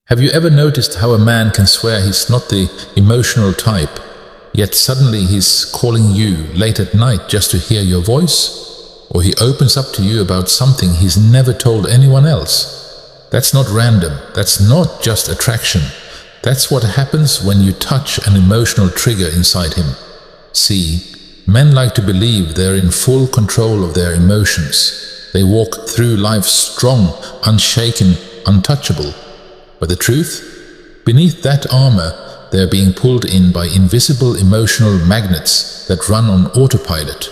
Have you ever noticed how a man can swear he's not the emotional type, yet suddenly he's calling you late at night just to hear your voice? Or he opens up to you about something he's never told anyone else? That's not random, that's not just attraction. That's what happens when you touch an emotional trigger inside him. See, men like to believe they're in full control of their emotions. They walk through life strong, unshaken, untouchable. But the truth? Beneath that armor, they're being pulled in by invisible emotional magnets that run on autopilot.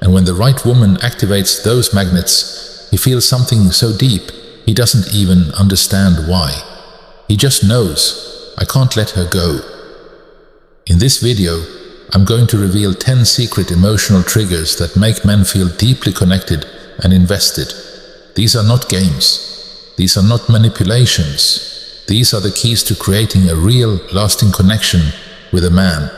And when the right woman activates those magnets, he feels something so deep, he doesn't even understand why. He just knows, I can't let her go. In this video, I'm going to reveal 10 secret emotional triggers that make men feel deeply connected and invested. These are not games. These are not manipulations. These are the keys to creating a real, lasting connection with a man.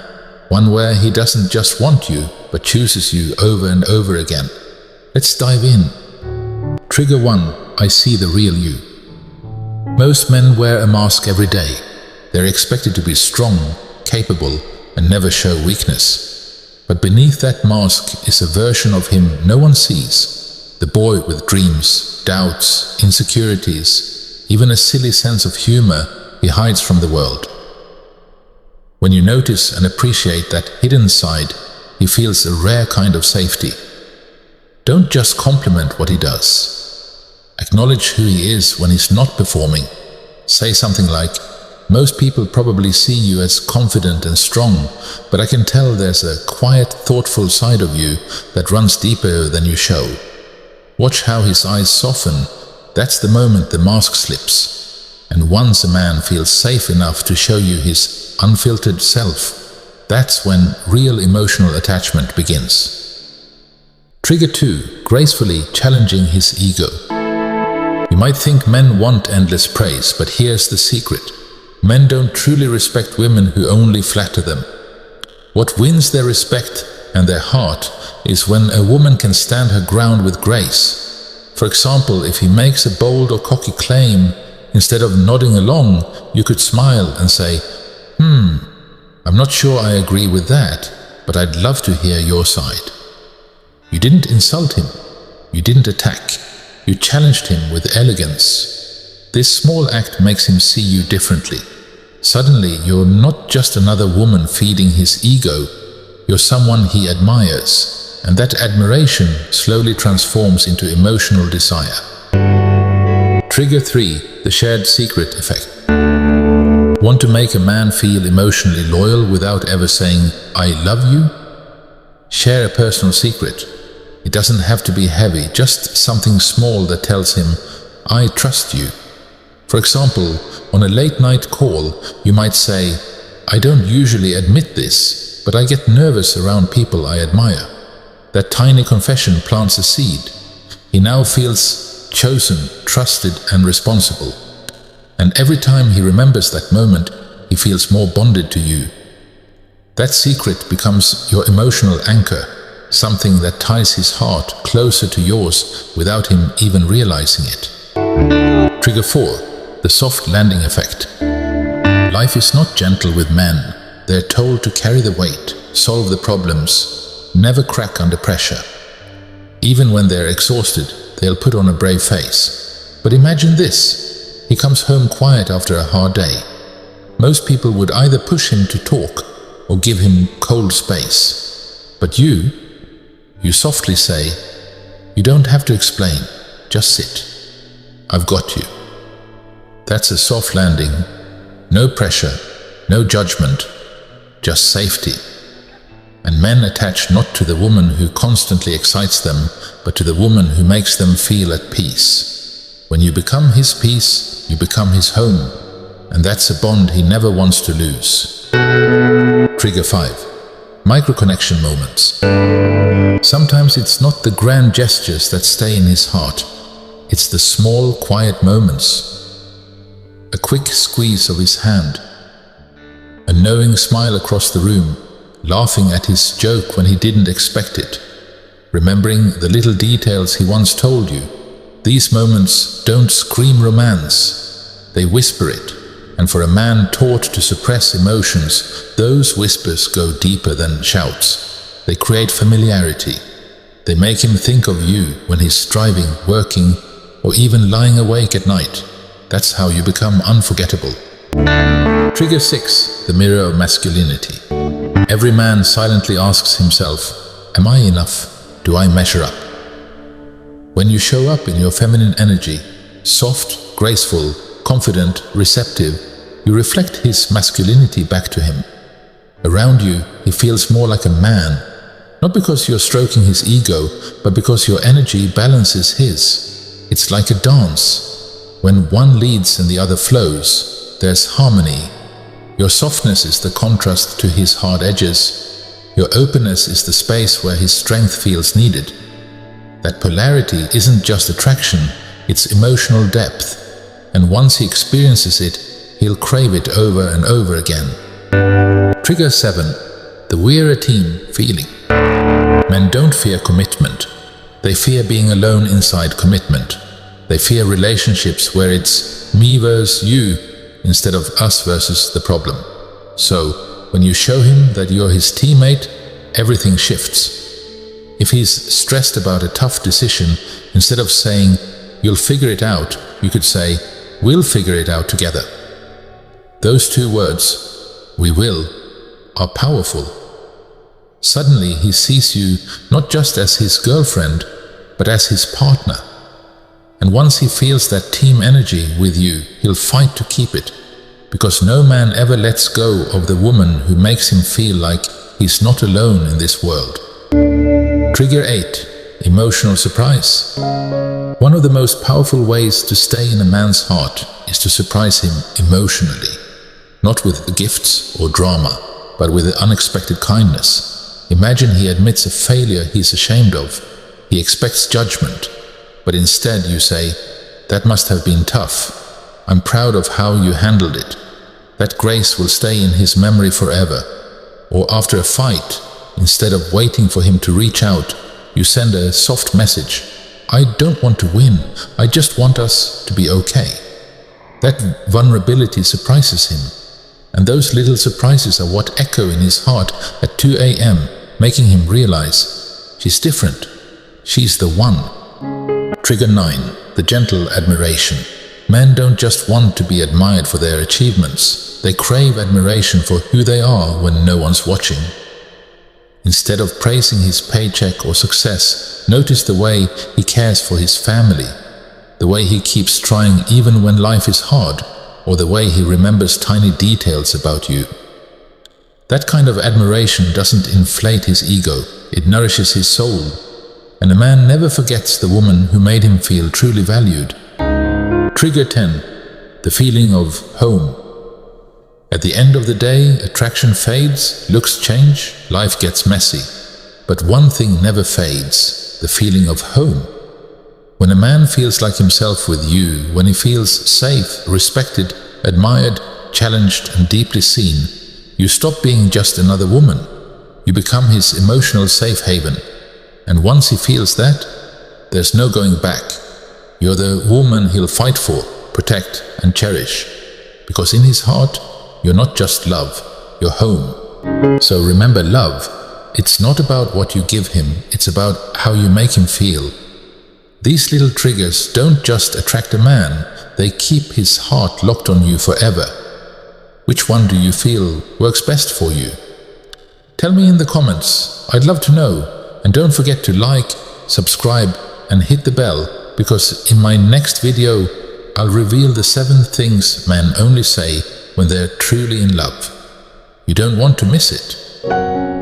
One where he doesn't just want you, but chooses you over and over again. Let's dive in. Trigger 1. I see the real you. Most men wear a mask every day. They're expected to be strong, capable, and never show weakness. But beneath that mask is a version of him no one sees. The boy with dreams, doubts, insecurities, even a silly sense of humor he hides from the world. When you notice and appreciate that hidden side, he feels a rare kind of safety. Don't just compliment what he does. Acknowledge who he is when he's not performing. Say something like, most people probably see you as confident and strong, but I can tell there's a quiet, thoughtful side of you that runs deeper than you show. Watch how his eyes soften. That's the moment the mask slips. And once a man feels safe enough to show you his unfiltered self, that's when real emotional attachment begins. Trigger 2. Gracefully challenging his ego. You might think men want endless praise, but here's the secret. Men don't truly respect women who only flatter them. What wins their respect and their heart is when a woman can stand her ground with grace. For example, if he makes a bold or cocky claim, instead of nodding along, you could smile and say, I'm not sure I agree with that, but I'd love to hear your side. You didn't insult him. You didn't attack. You challenged him with elegance. This small act makes him see you differently. Suddenly, you're not just another woman feeding his ego, you're someone he admires, and that admiration slowly transforms into emotional desire. Trigger 3. The shared secret effect. Want to make a man feel emotionally loyal without ever saying, I love you? Share a personal secret. It doesn't have to be heavy, just something small that tells him, I trust you. For example, on a late-night call, you might say, I don't usually admit this, but I get nervous around people I admire. That tiny confession plants a seed. He now feels chosen, trusted, and responsible. And every time he remembers that moment, he feels more bonded to you. That secret becomes your emotional anchor, something that ties his heart closer to yours without him even realizing it. Trigger 4. The soft landing effect. Life is not gentle with men. They're told to carry the weight, solve the problems, never crack under pressure. Even when they're exhausted, they'll put on a brave face. But imagine this. He comes home quiet after a hard day. Most people would either push him to talk or give him cold space. But you softly say, you don't have to explain, just sit. I've got you. That's a soft landing. No pressure, no judgment, just safety. And men attach not to the woman who constantly excites them, but to the woman who makes them feel at peace. When you become his peace, you become his home. And that's a bond he never wants to lose. Trigger 5. Micro-connection moments. Sometimes it's not the grand gestures that stay in his heart. It's the small, quiet moments. A quick squeeze of his hand. A knowing smile across the room, laughing at his joke when he didn't expect it. Remembering the little details he once told you. These moments don't scream romance. They whisper it. And for a man taught to suppress emotions, those whispers go deeper than shouts. They create familiarity. They make him think of you when he's striving, working, or even lying awake at night. That's how you become unforgettable. Trigger 6. The mirror of masculinity. Every man silently asks himself, am I enough? Do I measure up? When you show up in your feminine energy, soft, graceful, confident, receptive, you reflect his masculinity back to him. Around you, he feels more like a man, not because you're stroking his ego, but because your energy balances his. It's like a dance. When one leads and the other flows, there's harmony. Your softness is the contrast to his hard edges. Your openness is the space where his strength feels needed. That polarity isn't just attraction, it's emotional depth. And once he experiences it, he'll crave it over and over again. Trigger 7. The we're a team feeling. Men don't fear commitment. They fear being alone inside commitment. They fear relationships where it's me versus you instead of us versus the problem. So, when you show him that you're his teammate, everything shifts. If he's stressed about a tough decision, instead of saying, you'll figure it out, you could say, we'll figure it out together. Those two words, we will, are powerful. Suddenly he sees you not just as his girlfriend, but as his partner. And once he feels that team energy with you, he'll fight to keep it, because no man ever lets go of the woman who makes him feel like he's not alone in this world. Trigger 8. Emotional surprise. One of the most powerful ways to stay in a man's heart is to surprise him emotionally, not with gifts or drama, but with unexpected kindness. Imagine he admits a failure he's ashamed of. He expects judgment, but instead you say, that must have been tough. I'm proud of how you handled it. That grace will stay in his memory forever. Or after a fight, instead of waiting for him to reach out, you send a soft message. I don't want to win, I just want us to be okay. That vulnerability surprises him. And those little surprises are what echo in his heart at 2 a.m., making him realize, she's different. She's the one. Trigger 9. The gentle admiration. Men don't just want to be admired for their achievements. They crave admiration for who they are when no one's watching. Instead of praising his paycheck or success, notice the way he cares for his family, the way he keeps trying even when life is hard, or the way he remembers tiny details about you. That kind of admiration doesn't inflate his ego, it nourishes his soul. And a man never forgets the woman who made him feel truly valued. Trigger 10. The feeling of home. At the end of the day, attraction fades, looks change, life gets messy. But one thing never fades, the feeling of home. When a man feels like himself with you, when he feels safe, respected, admired, challenged and deeply seen, you stop being just another woman. You become his emotional safe haven. And once he feels that, there's no going back. You're the woman he'll fight for, protect and cherish. Because in his heart, you're not just love, you're home. So remember, love, it's not about what you give him, it's about how you make him feel. These little triggers don't just attract a man, they keep his heart locked on you forever. Which one do you feel works best for you? Tell me in the comments, I'd love to know. And don't forget to like, subscribe and hit the bell, because in my next video, I'll reveal the 7 things men only say when they're truly in love. You don't want to miss it.